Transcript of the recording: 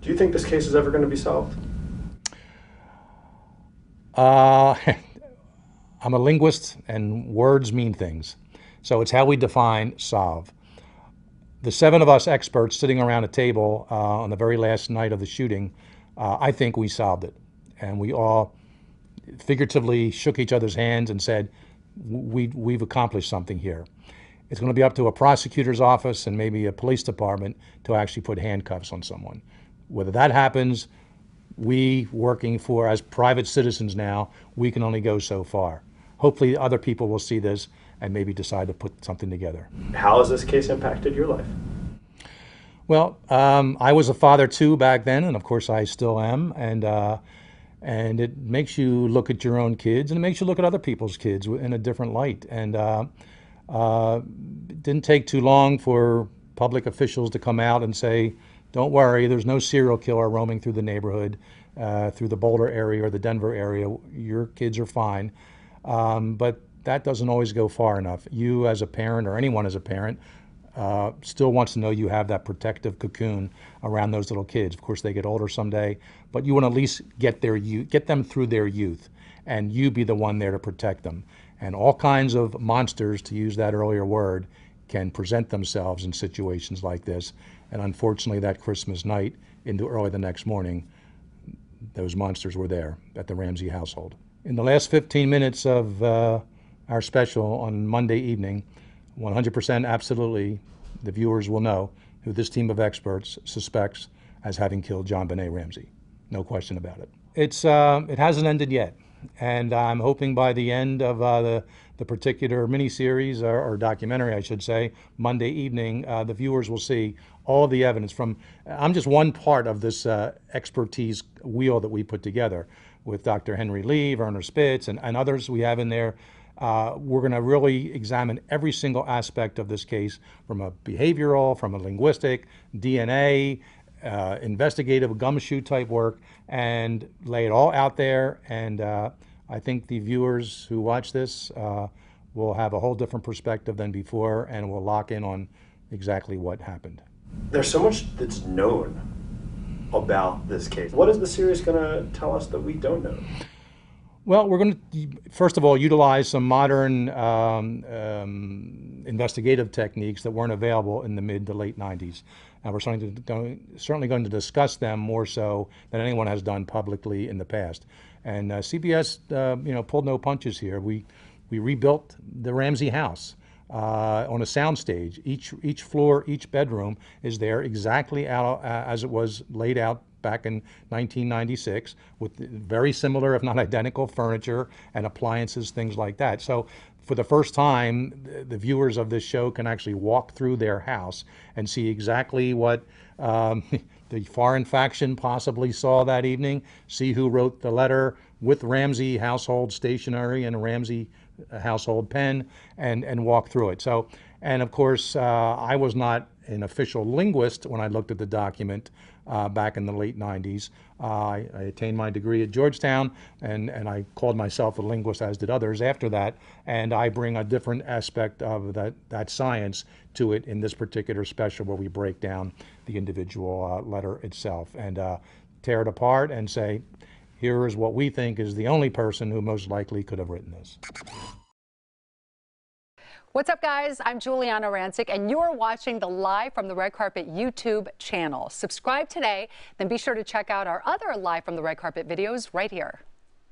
Do you think this case is ever going to be solved? I'm a linguist, and words mean things. So it's how we define solve. The seven of us experts sitting around a table on the very last night of the shooting, I think we solved it. And we all figuratively shook each other's hands and said, we've accomplished something here. It's going to be up to a prosecutor's office and maybe a police department to actually put handcuffs on someone. Whether that happens, we working for, as private citizens now, we can only go so far. Hopefully other people will see this and maybe decide to put something together. How has this case impacted your life? Well, I was a father too back then, and of course I still am, and it makes you look at your own kids, and it makes you look at other people's kids in a different light. And it didn't take too long for public officials to come out and say, don't worry, there's no serial killer roaming through the neighborhood, through the Boulder area or the Denver area. Your kids are fine. But that doesn't always go far enough. You as a parent, or anyone as a parent, still wants to know you have that protective cocoon around those little kids. Of course, they get older someday, but you want to at least get them through their youth, and you be the one there to protect them. And all kinds of monsters, to use that earlier word, can present themselves in situations like this. And unfortunately, that Christmas night into early the next morning, those monsters were there at the Ramsey household. In the last 15 minutes of our special on Monday evening, 100% absolutely, the viewers will know who this team of experts suspects as having killed JonBenet Ramsey. No question about it. It hasn't ended yet, and I'm hoping by the end of the particular miniseries, or documentary, I should say, Monday evening, the viewers will see all the evidence from. I'm just one part of this expertise wheel that we put together with Dr. Henry Lee, Werner Spitz, and others we have in there. We're going to really examine every single aspect of this case, from a behavioral, from a linguistic, DNA, investigative, gumshoe type work, and lay it all out there. And I think the viewers who watch this will have a whole different perspective than before, and will lock in on exactly what happened. There's so much that's known about this case. What is the series going to tell us that we don't know? Well, we're going to, first of all, utilize some modern investigative techniques that weren't available in the mid to late 90s. And we're certainly going to discuss them more so than anyone has done publicly in the past. And CBS, pulled no punches here. We rebuilt the Ramsey house on a soundstage. Each floor, each bedroom is there exactly as it was laid out back in 1996, with very similar, if not identical, furniture and appliances, things like that. So for the first time, the viewers of this show can actually walk through their house and see exactly what the foreign faction possibly saw that evening, see who wrote the letter with Ramsey household stationery and a Ramsey household pen, and walk through it. So, and of course, I was not an official linguist when I looked at the document back in the late 90s. I attained my degree at Georgetown, and I called myself a linguist, as did others after that, and I bring a different aspect of that science to it in this particular special, where we break down the individual letter itself and tear it apart and say, here is what we think is the only person who most likely could have written this. What's up, guys? I'm Giuliana Rancic, and you're watching the Live from the Red Carpet YouTube channel. Subscribe today, then be sure to check out our other Live from the Red Carpet videos right here.